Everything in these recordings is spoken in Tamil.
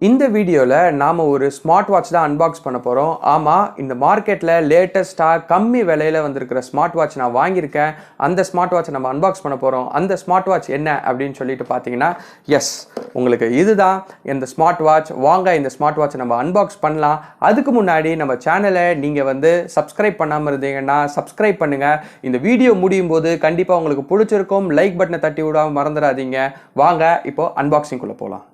இந்த வீடியோவில் நாம் ஒரு ஸ்மார்ட் வாட்ச் தான் அன்பாக்ஸ் பண்ண போகிறோம். ஆமாம், இந்த மார்க்கெட்டில் லேட்டஸ்ட்டாக கம்மி விலையில் வந்திருக்கிற ஸ்மார்ட் வாட்ச் நான் வாங்கியிருக்கேன். அந்த ஸ்மார்ட் வாட்சை நம்ம அன்பாக்ஸ் பண்ண போகிறோம். அந்த ஸ்மார்ட் வாட்ச் என்ன அப்படின்னு சொல்லிட்டு பார்த்தீங்கன்னா, எஸ், உங்களுக்கு இதுதான் இந்த ஸ்மார்ட் வாட்ச். வாங்க இந்த ஸ்மார்ட் வாட்சை நம்ம அன்பாக்ஸ் பண்ணலாம். அதுக்கு முன்னாடி நம்ம சேனலை நீங்கள் சப்ஸ்கிரைப் பண்ணாமல் இருந்தீங்கன்னா சப்ஸ்கிரைப் பண்ணுங்கள். இந்த வீடியோ முடியும் போது கண்டிப்பாக உங்களுக்கு பிடிச்சிருக்கும். லைக் பட்டனை தட்டி விடாமல் மறந்துடாதீங்க. வாங்க இப்போது அன்பாக்சிங்குள்ளே போகலாம்.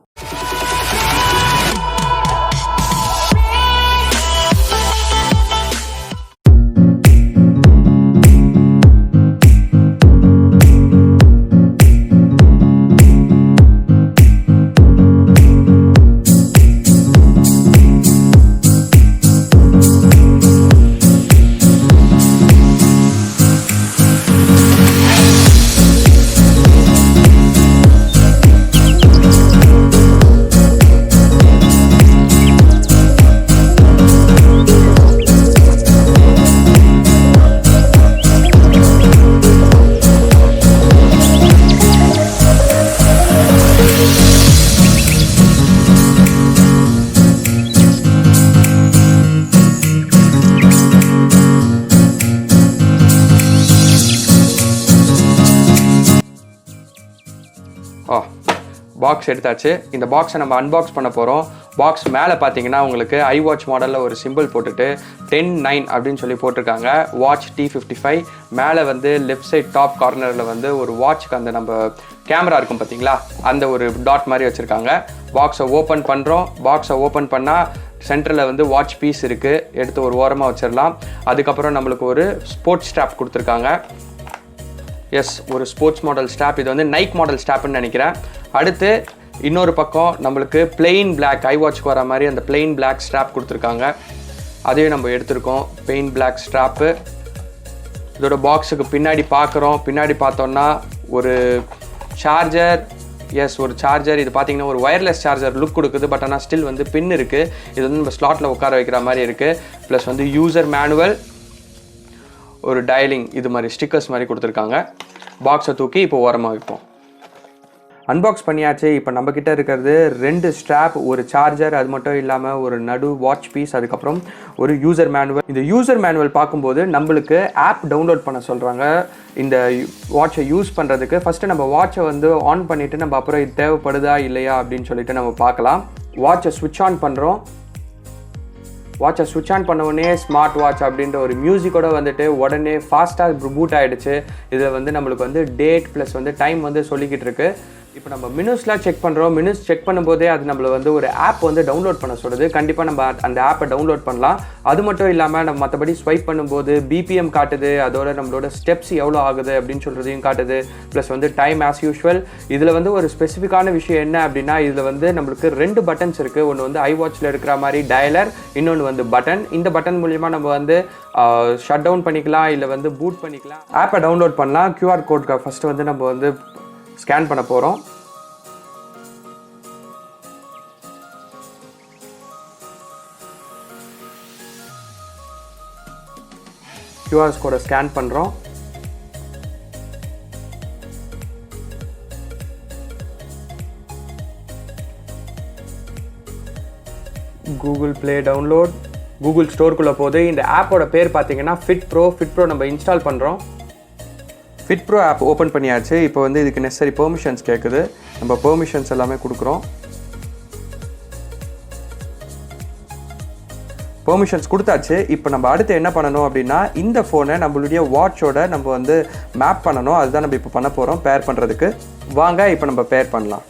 பாக்ஸ் எடுத்தாச்சு. இந்த பாக்ஸை நம்ம அன்பாக்ஸ் பண்ண போகிறோம். பாக்ஸ் மேலே பார்த்தீங்கன்னா உங்களுக்கு iWATCH மாடலில் ஒரு சிம்பிள் போட்டுட்டு 10-9 அப்படின்னு சொல்லி போட்டிருக்காங்க. Watch T55. மேலே லெஃப்ட் சைட் டாப் கார்னரில் ஒரு வாட்ச்க்கு அந்த நம்ம கேமரா இருக்கும் பார்த்தீங்களா, அந்த ஒரு டாட் மாதிரி வச்சுருக்காங்க. பாக்ஸை ஓப்பன் பண்ணுறோம். பாக்ஸை ஓப்பன் பண்ணால் சென்டரில் வாட்ச் பீஸ் இருக்குது. எடுத்து ஒரு ஓரமாக வச்சிடலாம். அதுக்கப்புறம் நம்மளுக்கு ஒரு ஸ்போர்ட்ஸ் ஸ்ட்ராப் கொடுத்துருக்காங்க. எஸ், ஒரு ஸ்போர்ட்ஸ் மாடல் ஸ்ட்ராப். இது நைக் மாடல் ஸ்ட்ராப்னு நினைக்கிறேன். அடுத்து இன்னொரு பக்கம் நம்மளுக்கு பிளெயின் பிளாக் iWATCHக்கு வர மாதிரி அந்த பிளெயின் பிளாக் ஸ்ட்ராப் கொடுத்துருக்காங்க. அதையும் நம்ம எடுத்திருக்கோம். Plain black strap. இதோட பாக்ஸுக்கு பின்னாடி பார்க்குறோம். பின்னாடி பார்த்தோன்னா ஒரு சார்ஜர். எஸ், ஒரு சார்ஜர். இது பார்த்தீங்கன்னா ஒரு ஒயர்லெஸ் சார்ஜர் லுக் கொடுக்குது. பட் ஆனால் ஸ்டில் பின் இருக்குது. இது நம்ம ஸ்லாட்டில் உட்கார வைக்கிற மாதிரி இருக்குது. ப்ளஸ் யூசர் மேனுவல், ஒரு டயலிங், இது மாதிரி ஸ்டிக்கர்ஸ் மாதிரி கொடுத்துருக்காங்க. பாக்ஸை தூக்கி இப்போ ஓரமாக வைப்போம். அன்பாக்ஸ் பண்ணியாச்சு. இப்போ நம்மக்கிட்ட இருக்கிறது 2 ஸ்ட்ராப், ஒரு சார்ஜர், அது மட்டும் இல்லாமல் ஒரு நடு வாட்ச் பீஸ், அதுக்கப்புறம் ஒரு யூசர் மேனுவல். இந்த யூசர் மேனுவல் பார்க்கும்போது நம்மளுக்கு ஆப் டவுன்லோட் பண்ண சொல்கிறாங்க. இந்த வாட்சை யூஸ் பண்ணுறதுக்கு ஃபஸ்ட்டு நம்ம வாட்சை ஆன் பண்ணிவிட்டு நம்ம அப்புறம் இது தேவைப்படுதா இல்லையா அப்படின்னு சொல்லிட்டு நம்ம பார்க்கலாம். வாட்சை ஸ்விட்ச் ஆன் பண்ணுறோம். வாட்சை ஸ்விட்ச் ஆன் பண்ண உடனே ஸ்மார்ட் வாட்ச் அப்படின்ற ஒரு மியூசிக்கோட உடனே ஃபாஸ்ட்டாக பூட் ஆகிடுச்சு. இதில் நம்மளுக்கு டேட் ப்ளஸ் டைம் சொல்லிக்கிட்டு இருக்கு. இப்போ நம்ம மினிட்ஸ்லாம் செக் பண்ணுறோம். மினிட்ஸ் செக் பண்ணும்போதே அது நம்மளை ஒரு ஆப் டவுன்லோட் பண்ண சொல்லுது. கண்டிப்பாக நம்ம அந்த ஆப்பை டவுன்லோட் பண்ணலாம். அது மட்டும் இல்லாமல் நம்ம மற்றபடி ஸ்வைப் பண்ணும்போது பிபிஎம் காட்டுது. அதோட நம்மளோட ஸ்டெப்ஸ் எவ்வளோ ஆகுது அப்படின்னு சொல்கிறதையும் காட்டுது. Plus time as usual. இதில் ஒரு ஸ்பெசிஃபிக்கான விஷயம் என்ன அப்படின்னா, இதில் நம்மளுக்கு 2 பட்டன்ஸ் இருக்குது. ஒன்று iWATCHல இருக்கிற மாதிரி டயலர், இன்னொன்று பட்டன். இந்த பட்டன் மூலிமா நம்ம ஷட் டவுன் பண்ணிக்கலாம், இல்லை பூட் பண்ணிக்கலாம். ஆப்பை டவுன்லோட் பண்ணலாம். QR கோட்க்கு ஃபஸ்ட்டு நம்ம ஸ்கேன் பண்ண போகிறோம். QR கோடை ஸ்கேன் பண்ணுறோம். Google play download. கூகுள் ஸ்டோருக்குள்ளே போகுது. இந்த ஆப்போட பேர் பார்த்தீங்கன்னா ஃபிட் ப்ரோ நம்ம இன்ஸ்டால் பண்ணுறோம். ஃபிட் ப்ரோ ஆப் ஓப்பன் பண்ணியாச்சு. இப்போ இதுக்கு நெசசரி பெர்மிஷன்ஸ் கேட்குது. நம்ம பெர்மிஷன்ஸ் எல்லாமே கொடுக்குறோம். பெர்மிஷன்ஸ் கொடுத்தாச்சு. இப்போ நம்ம அடுத்து என்ன பண்ணணும் அப்படின்னா, இந்த ஃபோனை நம்மளுடைய வாட்சோட நம்ம மேப் பண்ணணும். அதுதான் நம்ம இப்போ பண்ண போகிறோம். பேர் பண்ணுறதுக்கு வாங்க இப்போ நம்ம பேர் பண்ணலாம்.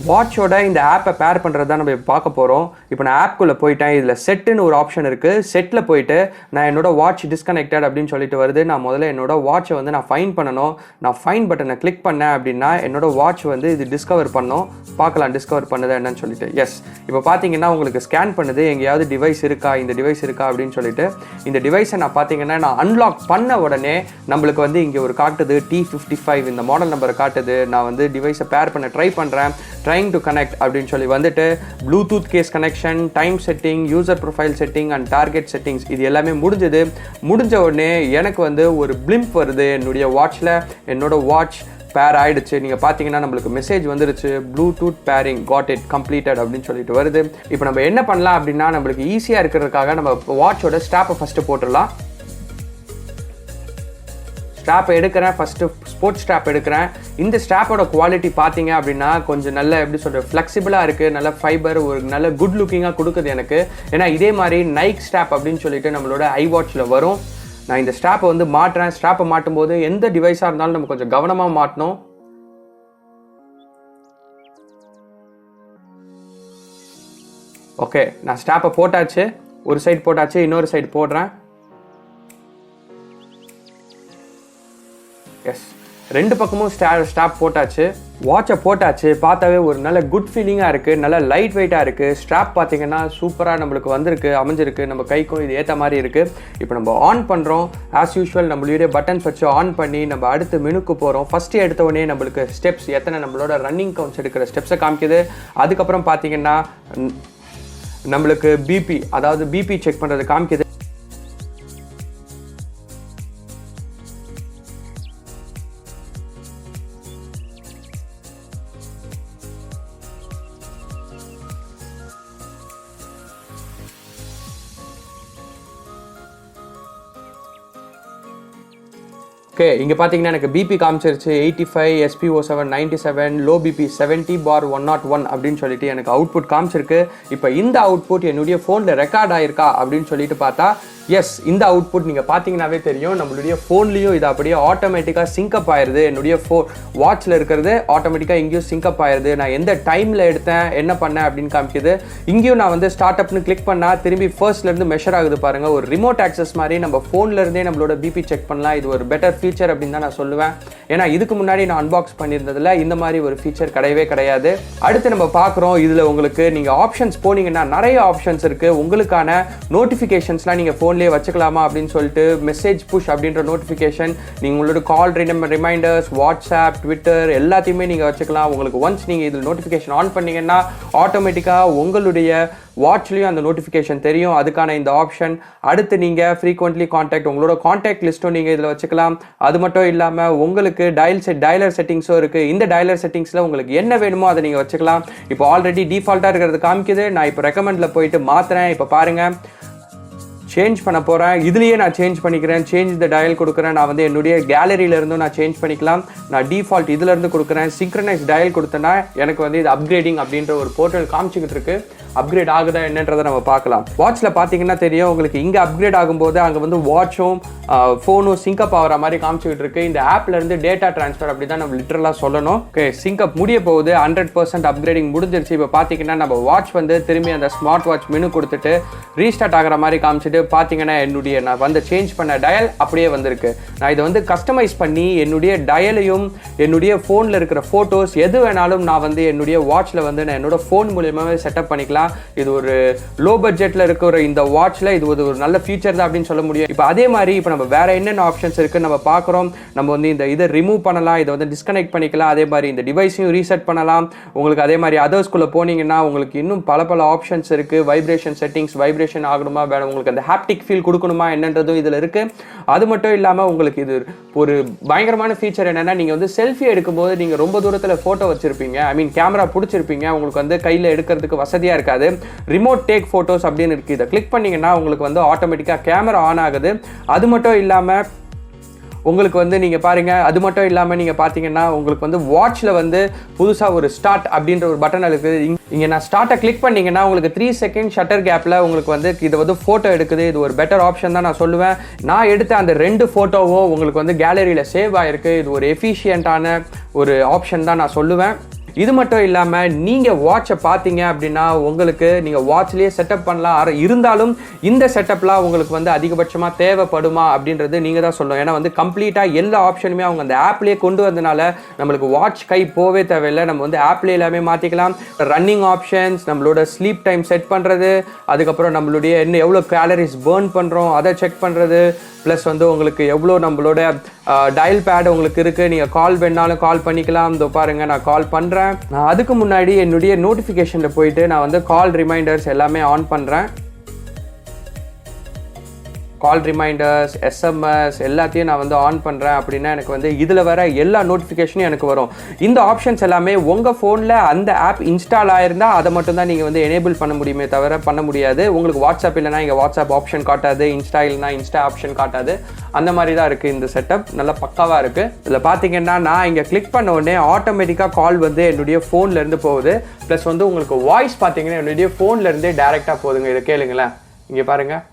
வாட்சோட இந்த ஆப்பை பேர் பண்ணுறது தான் நம்ம இப்போ பார்க்க போகிறோம். இப்போ நான் ஆப்குள்ளே போயிட்டேன். இதில் செட்டுன்னு ஒரு ஆப்ஷன் இருக்குது. செட்டில் போயிட்டு நான் என்னோட வாட்ச் டிஸ்கனெக்டட் அப்படின்னு சொல்லிட்டு வருது. நான் முதல்ல என்னோட வாட்சை நான் ஃபைன் பண்ணணும். நான் ஃபைன் பட்டனை கிளிக் பண்ணேன் அப்படின்னா என்னோட வாட்ச் இது டிஸ்கவர் பண்ணோம். பார்க்கலாம் டிஸ்கவர் பண்ணுது என்னன்னு சொல்லிட்டு. எஸ், இப்போ பார்த்தீங்கன்னா உங்களுக்கு ஸ்கேன் பண்ணுது. எங்கேயாவது டிவைஸ் இருக்கா, இந்த டிவைஸ் இருக்கா அப்படின்னு சொல்லிட்டு. இந்த டிவைஸை நான் பார்த்தீங்கன்னா நான் அன்லாக் பண்ண உடனே நம்மளுக்கு இங்கே ஒரு காட்டுது T55, இந்த மாடல் நம்பரை காட்டுது. நான் டிவைஸை பேர் பண்ண ட்ரை பண்ணுறேன். trying to connect அப்படின்னு சொல்லி Bluetooth gas connection, time setting, user profile setting and target settings இது எல்லாமே முடிஞ்ச உடனே எனக்கு ஒரு பிளிம்ப் வருது என்னுடைய வாட்சில். என்னோட வாட்ச் பேர் ஆயிடுச்சு. நீங்கள் பார்த்தீங்கன்னா நம்மளுக்கு மெசேஜ் வந்துருச்சு, Bluetooth pairing got it completed அப்படின்னு சொல்லிட்டு வருது. இப்போ நம்ம என்ன பண்ணலாம் அப்படின்னா, நம்மளுக்கு ஈஸியாக இருக்கிறதுக்காக நம்ம வாட்சோட ஸ்ட்ராப்பை ஃபஸ்ட்டு போட்டுடலாம். ஸ்ட்ராப் எடுக்கிறேன், ஃபஸ்ட்டு ஸ்போர்ட்ஸ் ஸ்ட்ராப் எடுக்கிறேன். இந்த ஸ்ட்ராப்போட குவாலிட்டி பார்த்தீங்க அப்படின்னா கொஞ்சம் நல்ல எப்படி சொல்கிறது ஃப்ளெக்சிபிளாக இருக்குது, நல்ல ஃபைபர், ஒரு நல்ல குட் லுக்கிங்காக கொடுக்குது எனக்கு. ஏன்னா இதே மாதிரி நைக் ஸ்ட்ராப் அப்படின்னு சொல்லிட்டு நம்மளோட iWatchல வரும். நான் இந்த ஸ்ட்ராப்பை வந்து மாட்டுறேன். ஸ்ட்ராப்பை மாட்டும் போது எந்த டிவைஸாக இருந்தாலும் நம்ம கொஞ்சம் கவனமாக மாட்டணும். ஓகே, நான் ஸ்ட்ராப்பை போட்டாச்சு. ஒரு சைடு போட்டாச்சு, இன்னொரு சைடு போடுறேன். எஸ், ரெண்டு பக்கமும் ஸ்ட்ராப் போட்டாச்சு. வாட்சை போட்டாச்சு. பார்த்தாவே ஒரு நல்ல குட் ஃபீலிங்காக இருக்குது, நல்ல லைட் வெயிட்டாக இருக்குது. ஸ்ட்ராப் பார்த்தீங்கன்னா சூப்பராக நம்மளுக்கு வந்திருக்கு, அமைஞ்சிருக்கு. நம்ம கைக்கும் இது ஏற்ற மாதிரி இருக்குது. இப்போ நம்ம ஆன் பண்ணுறோம். ஆஸ் யூஷுவல் நம்மளுடைய பட்டன்ஸ் வச்சு ஆன் பண்ணி நம்ம அடுத்து மெனுக்கு போகிறோம். ஃபஸ்ட்டு எடுத்த உடனே நம்மளுக்கு ஸ்டெப்ஸ் எத்தனை நம்மளோட ரன்னிங் கவுண்ட்ஸ் எடுக்கிற ஸ்டெப்ஸை காமிக்குது. அதுக்கப்புறம் பார்த்தீங்கன்னா நம்மளுக்கு பிபி, அதாவது பிபி செக் பண்ணுறது காமிக்குது. ஓகே, இங்கே பார்த்தீங்கன்னா எனக்கு பிபி காமிச்சிருச்சு 85, SpO7 97, லோ பிபி 70/101 அப்படின்னு சொல்லிட்டு எனக்கு அவுட்புட் காமிச்சிருக்கு. இப்போ இந்த அவுட்புட் என்னுடைய ஃபோனில் ரெக்கார்ட் ஆயிருக்கா அப்படின்னு சொல்லிட்டு பார்த்தா எஸ், இந்த அவுட்புட் நீங்கள் பார்த்தீங்கன்னாவே தெரியும். நம்மளுடைய ஃபோன்லேயும் இது அப்படியே ஆட்டோமேட்டிக்காக சிங்கப் ஆயிடுது. என்னுடைய வாட்சில் இருக்கிறது ஆட்டோமேட்டிக்காக இங்கேயும் சிங்கப் ஆயிடுது. நான் எந்த டைமில் எடுத்தேன், என்ன பண்ணேன் அப்படின்னு காமிக்குது. இங்கேயும் நான் வந்து ஸ்டார்ட் அப்னு கிளிக் பண்ணால் திரும்பி ஃபர்ஸ்ட்லேருந்து மெஷர் ஆகுது பாருங்கள். ஒரு ரிமோட் ஆக்சஸ் மாதிரி நம்ம ஃபோன்லேருந்தே நம்மளோட பிபி செக் பண்ணலாம். இது ஒரு பெட்டர் ஃபீச்சர் அப்படின்னு தான் நான் சொல்லுவேன். ஏன்னா இதுக்கு முன்னாடி நான் அன்பாக்ஸ் பண்ணியிருந்ததில் இந்த மாதிரி ஒரு ஃபீச்சர் கிடையவே கிடையாது. அடுத்து நம்ம பார்க்குறோம், இதில் உங்களுக்கு நீங்கள் ஆப்ஷன்ஸ் போனீங்கன்னா நிறைய ஆப்ஷன்ஸ் இருக்குது. உங்களுக்கான நோட்டிஃபிகேஷன்ஸ்லாம் நீங்கள் ஃபோன்லேயே வச்சுக்கலாமா அப்படின்னு சொல்லிட்டு மெசேஜ் புஷ் அப்படின்ற நோட்டிஃபிகேஷன், நீங்கள் உங்களோட கால் ரிமைண்டர்ஸ், வாட்ஸ்அப், ட்விட்டர் எல்லாத்தையுமே நீங்கள் வச்சுக்கலாம். உங்களுக்கு ஒன்ஸ் நீங்கள் இதில் நோட்டிஃபிகேஷன் ஆன் பண்ணீங்கன்னா ஆட்டோமேட்டிக்காக உங்களுடைய வாட்ச்லேயும் அந்த நோட்டிஃபிகேஷன் தெரியும். அதுக்கான இந்த ஆப்ஷன். அடுத்து நீங்கள் ஃப்ரீக்வெண்ட்லி கான்டாக்ட், உங்களோட கான்டாக்ட் லிஸ்ட்டும் நீங்கள் இதில் வச்சுக்கலாம். அது மட்டும் இல்லாமல் உங்களுக்கு டயலர் செட்டிங்ஸும் இருக்குது. இந்த டயலர் செட்டிங்ஸில் உங்களுக்கு என்ன வேணுமோ அதை நீங்கள் வச்சுக்கலாம். இப்போ ஆல்ரெடி டிஃபால்ட்டாக இருக்கிறது காமிக்குது. நான் இப்போ ரெக்கமெண்டில் போயிட்டு மாற்றுறேன். இப்போ பாருங்கள், சேஞ்ச் பண்ண போகிறேன். இதுலேயே நான் சேஞ்ச் பண்ணிக்கிறேன். சேஞ்ச் த டயல் கொடுக்குறேன். நான் வந்து என்னுடைய கேலரியிலேருந்தும் நான் சேஞ்ச் பண்ணிக்கலாம். நான் டிஃபால்ட் இதிலேருந்து கொடுக்குறேன். சிங்க்ரனைஸ் டயல் கொடுத்தேன்னா எனக்கு வந்து இது அப்கிரேடிங் அப்படின்ற ஒரு போர்ட்டல் காமிச்சிக்கிட்டு இருக்கு. அப்கிரேட் ஆகுதா என்னன்றதை நம்ம பார்க்கலாம். வாட்சில் பார்த்தீங்கன்னா தெரியும் உங்களுக்கு, இங்கே அப்கிரேட் ஆகும்போது அங்கே வந்து வாட்சும் ஃபோனும் சிங்கப் ஆகிற மாதிரி காமிச்சிக்கிட்டு இருக்கு. இந்த ஆப்லேருந்து டேட்டா ட்ரான்ஸ்ஃபர் அப்படி தான் நம்ம லிட்டரலாக சொல்லணும். ஓகே, சிங்கப் முடிய போகுது. 100% அப்கிரேடிங் முடிஞ்சிருச்சு. இப்போ பார்த்தீங்கன்னா நம்ம வாட்ச் வந்து திரும்பி அந்த ஸ்மார்ட் வாட்ச் மெனு கொடுத்துட்டு ரீஸ்டார்ட் ஆகிற மாதிரி காமிச்சிட்டு பார்த்தீங்கன்னா நான் வந்து சேஞ்ச் பண்ண டயல் அப்படியே வந்திருக்கு. நான் இதை வந்து கஸ்டமைஸ் பண்ணி என்னுடைய டயலையும் என்னுடைய ஃபோனில் இருக்கிற ஃபோட்டோஸ் எது வேணாலும் நான் வந்து என்னுடைய வாட்சில் வந்து நான் என்னோட ஃபோன் மூலியமாகவே செட்டப் பண்ணிக்கலாம். இது ஒரு லோ பட்ஜெட்டில் இருக்கிற இந்த வாட்சில் இது ஒரு நல்ல ஃபீச்சர் தான் அப்படின்னு சொல்ல முடியும். இப்போ அதே மாதிரி இப்போ நம்ம வேற என்னென்ன ஆப்ஷன்ஸ் இருக்குன்னு நம்ம பார்க்குறோம். நம்ம வந்து இதை ரிமூவ் பண்ணலாம், இதை வந்து டிஸ்கனெக்ட் பண்ணிக்கலாம். அதே மாதிரி இந்த டிவைஸையும் ரீசெட் பண்ணலாம். உங்களுக்கு அதே மாதிரி அதர்ஸ்குள்ளே போனீங்கன்னா உங்களுக்கு இன்னும் பல ஆப்ஷன்ஸ் இருக்குது. வைப்ரேஷன் செட்டிங்ஸ், வைப்ரேஷன் ஆகணுமா வேணும், உங்களுக்கு அந்த ஹாப்டிக் ஃபீல் கொடுக்கணுமா என்னன்றதும் இதில் இருக்குது. அது மட்டும் இல்லாமல் உங்களுக்கு இது ஒரு பயங்கரமான ஃபீச்சர் என்னென்னா, நீங்கள் வந்து செல்ஃபி எடுக்கும்போது நீங்கள் ரொம்ப தூரத்தில் ஃபோட்டோ வச்சுருப்பீங்க, ஐ மீன் கேமரா பிடிச்சிருப்பீங்க, உங்களுக்கு வந்து கையில் எடுக்கிறதுக்கு வசதியாக இருக்காது. ரிமோட் டேக் ஃபோட்டோஸ் அப்படின்னு இருக்குது. இதை கிளிக் பண்ணிங்கன்னா உங்களுக்கு வந்து ஆட்டோமேட்டிக்காக கேமரா ஆன் ஆகுது. அது மட்டும் இல்லாமல் உங்களுக்கு வந்து நீங்கள் பாருங்கள், அது மட்டும் இல்லாமல் நீங்கள் பார்த்தீங்கன்னா உங்களுக்கு வந்து வாட்சில் வந்து புதுசாக ஒரு ஸ்டார்ட் அப்படின்ற ஒரு பட்டன் இருக்குது. இங்கே நான் ஸ்டார்ட்டை கிளிக் பண்ணிங்கன்னா உங்களுக்கு 3 செகண்ட் ஷட்டர் கேப்பில் உங்களுக்கு வந்து இதை வந்து ஃபோட்டோ எடுக்குது. இது ஒரு பெட்டர் ஆப்ஷன் தான் நான் சொல்லுவேன். நான் எடுத்த அந்த 2 ஃபோட்டோவும் உங்களுக்கு வந்து கேலரியில் சேவ் ஆகிருக்கு. இது ஒரு எஃபிஷியண்ட்டான ஒரு ஆப்ஷன் தான் நான் சொல்லுவேன். இது மட்டும் இல்லாமல் நீங்கள் வாட்சை பார்த்தீங்க அப்படின்னா உங்களுக்கு நீங்கள் வாட்ச்லேயே செட்டப் பண்ணலாம். இருந்தாலும் இந்த செட்டப்லாம் உங்களுக்கு வந்து அதிகபட்சமாக தேவைப்படுமா அப்படின்றது நீங்கள் தான் சொல்லணும். ஏன்னா வந்து கம்ப்ளீட்டாக எல்லா ஆப்ஷனுமே அவங்க அந்த ஆப்லேயே கொண்டு வந்தனால நம்மளுக்கு வாட்ச் கை போவே தேவையில்லை. நம்ம வந்து ஆப்லேயே எல்லாமே மாற்றிக்கலாம். ரன்னிங் ஆப்ஷன்ஸ், நம்மளோட ஸ்லீப் டைம் செட் பண்ணுறது, அதுக்கப்புறம் நம்மளுடைய எவ்வளோ கேலரிஸ் பேர்ன் பண்ணுறோம் அதை செக் பண்ணுறது, ப்ளஸ் வந்து உங்களுக்கு எவ்வளோ நம்மளோட டயல் பேட் உங்களுக்கு இருக்குது. நீங்கள் கால் வேணாலும் கால் பண்ணிக்கலாம். இதோ பாருங்கள், நான் கால் பண்ணுறேன். நான் அதுக்கு முன்னாடி என்னுடைய நோட்டிஃபிகேஷனில் போயிட்டு நான் வந்து கால் ரிமைண்டர்ஸ் எல்லாமே ஆன் பண்ணுறேன். கால் ரிமைண்டர்ஸ், எஸ்எம்எஸ் எல்லாத்தையும் நான் வந்து ஆன் பண்ணுறேன் அப்படின்னா எனக்கு வந்து இதில் வர எல்லா நோட்டிஃபிகேஷனும் எனக்கு வரும். இந்த ஆப்ஷன்ஸ் எல்லாமே உங்கள் ஃபோனில் அந்த ஆப் இன்ஸ்டால் ஆயிருந்தால் அதை மட்டும் தான் நீங்கள் வந்து எனேபிள் பண்ண முடியுமே தவிர பண்ண முடியாது. உங்களுக்கு வாட்ஸ்அப் இல்லைனா இங்கே வாட்ஸ்அப் ஆப்ஷன் காட்டாது, இன்ஸ்டா இல்லைனா இன்ஸ்டா ஆப்ஷன் காட்டாது. அந்த மாதிரி தான் இருக்குது இந்த செட்டப். நல்லா பக்காவாக இருக்குது. இதில் பார்த்தீங்கன்னா நான் இங்கே கிளிக் பண்ண உடனே ஆட்டோமேட்டிக்காக கால் வந்து என்னுடைய ஃபோன்லேருந்து போகுது. ப்ளஸ் வந்து உங்களுக்கு வாய்ஸ் பார்த்தீங்கன்னா என்னுடைய ஃபோன்லேருந்தே டேரெக்டாக போகுதுங்க. இதை கேளுங்களேன். இங்கே பாருங்கள்,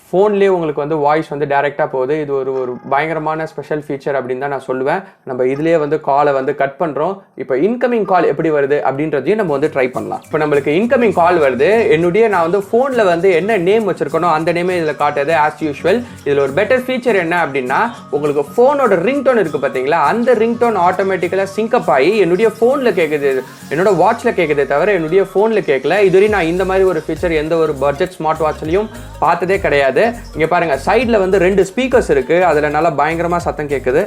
ஃபோன்லேயே உங்களுக்கு வந்து வாய்ஸ் வந்து டேரெக்டாக போகுது. இது ஒரு பயங்கரமான ஸ்பெஷல் ஃபீச்சர் அப்படின்னு தான் நான் சொல்லுவேன். நம்ம இதுலேயே வந்து காலை வந்து கட் பண்ணுறோம். இப்போ இன்கமிங் கால் எப்படி வருது அப்படின்றதையும் நம்ம வந்து ட்ரை பண்ணலாம். இப்போ நம்மளுக்கு இன்கமிங் கால் வருது. நான் வந்து ஃபோனில் வந்து என்ன நேம் வச்சுருக்கணும் அந்த நேமே இதில் காட்டுது ஆஸ் யூஷுவல். இதில் ஒரு பெட்டர் ஃபீச்சர் என்ன அப்படின்னா, உங்களுக்கு ஃபோனோட ரிங்டோன் இருக்குது பார்த்தீங்களா, அந்த ரிங்டோன் ஆட்டோமேட்டிக்கலாக சிங்கப் ஆகி என்னுடைய ஃபோனில் கேட்குது, என்னோட வாட்சில் கேட்குதே தவிர என்னுடைய ஃபோனில் கேட்கல. இதுவரை நான் இந்த மாதிரி ஒரு ஃபீச்சர் எந்த ஒரு பட்ஜெட் ஸ்மார்ட் வாட்ச்லையும் பார்த்ததே கிடையாது. இங்க பாருங்க, சைடுல வந்து 2 ஸ்பீக்கர்ஸ் இருக்கு. அதுல நல்லா பயங்கரமா சத்தம் கேட்குது.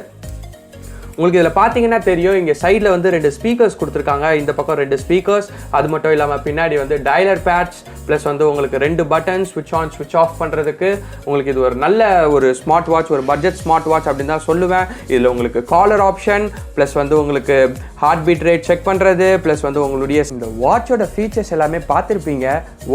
உங்களுக்கு இதில் பார்த்தீங்கன்னா தெரியும், இங்கே சைடில் வந்து 2 ஸ்பீக்கர்ஸ் கொடுத்துருக்காங்க. இந்த பக்கம் 2 ஸ்பீக்கர்ஸ். அது மட்டும் இல்லாமல் பின்னாடி வந்து டயலர் பேட்ச், ப்ளஸ் வந்து உங்களுக்கு 2 பட்டன் ஸ்விட்ச் ஆன் ஸ்விட்ச் ஆஃப் பண்ணுறதுக்கு. உங்களுக்கு இது ஒரு நல்ல ஒரு ஸ்மார்ட் வாட்ச், ஒரு பட்ஜெட் ஸ்மார்ட் வாட்ச் அப்படின்னு தான் சொல்லுவேன். இதில் உங்களுக்கு காலர் ஆப்ஷன், ப்ளஸ் வந்து உங்களுக்கு ஹார்ட் பீட் ரேட் செக் பண்ணுறது, ப்ளஸ் வந்து உங்களுடைய இந்த வாட்சோட ஃபீச்சர்ஸ் எல்லாமே பார்த்துருப்பீங்க.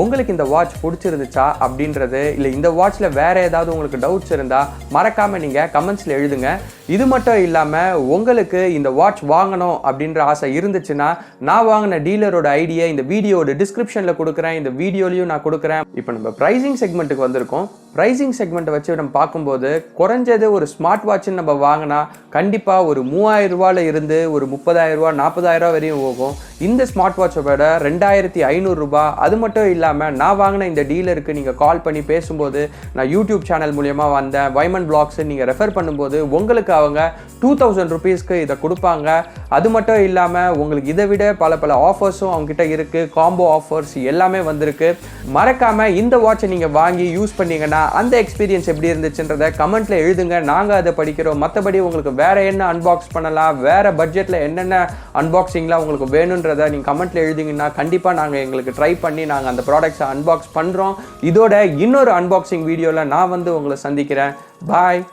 உங்களுக்கு இந்த வாட்ச் பிடிச்சிருந்துச்சா அப்படின்றது, இல்லை இந்த வாட்சில் வேறு ஏதாவது உங்களுக்கு டவுட்ஸ் இருந்தால் மறக்காமல் நீங்கள் கமெண்ட்ஸில் எழுதுங்க. இது மட்டும் இல்லாமல் உங்களுக்கு இந்த வாட்ச் வாங்கணும் அப்படின்ற ஆசை இருந்துச்சுன்னா, நான் வாங்கின டீலரோட ஐடியா இந்த வீடியோட டிஸ்கிரிப்ஷனில் கொடுக்குறேன், இந்த வீடியோலையும் நான் கொடுக்குறேன். இப்போ நம்ம ப்ரைசிங் செக்மெண்ட்டுக்கு வந்திருக்கோம். ப்ரைசிங் செக்மெண்ட்டை வச்சு நம்ம பார்க்கும்போது குறைஞ்சது ஒரு ஸ்மார்ட் வாட்ச்னு நம்ம வாங்கினா கண்டிப்பாக ஒரு 3000 ரூபாயில் இருந்து ஒரு 30,000 ரூபா 40,000 வரையும் போகும். இந்த ஸ்மார்ட் வாட்சை விட 2500 ரூபாய். அது மட்டும் இல்லாமல் நான் வாங்கின இந்த டீலருக்கு நீங்கள் கால் பண்ணி பேசும்போது, நான் யூடியூப் சேனல் மூலியமாக வந்தேன் வைமன் பிளாக்ஸ் நீங்கள் ரெஃபர் பண்ணும்போது உங்களுக்கு அவங்க 2000 ருபீஸ்க்கு இதை கொடுப்பாங்க. அது மட்டும் இல்லாமல் உங்களுக்கு இதை விட பல ஆஃபர்ஸும் அவங்ககிட்ட இருக்குது. காம்போ ஆஃபர்ஸ் எல்லாமே வந்திருக்கு. மறக்காமல் இந்த வாட்சை நீங்கள் வாங்கி யூஸ் பண்ணீங்கன்னா அந்த எக்ஸ்பீரியன்ஸ் எப்படி இருந்துச்சுன்றதை கமெண்ட்டில் எழுதுங்க. நாங்கள் அதை படிக்கிறோம். மற்றபடி உங்களுக்கு வேறு என்ன அன்பாக்ஸ் பண்ணலாம், வேறு பட்ஜெட்டில் என்னென்ன அன்பாக்சிங்லாம் உங்களுக்கு வேணுன்றதை நீங்கள் கமெண்ட்டில் எழுதிங்கன்னா கண்டிப்பாக நாங்கள் எங்களுக்கு ட்ரை பண்ணி நாங்கள் அந்த ப்ராடக்ட்ஸை அன்பாக்ஸ் பண்ணுறோம். இதோட இன்னொரு அன்பாக்சிங் வீடியோவில் நான் வந்து உங்களை சந்திக்கிறேன். பாய்.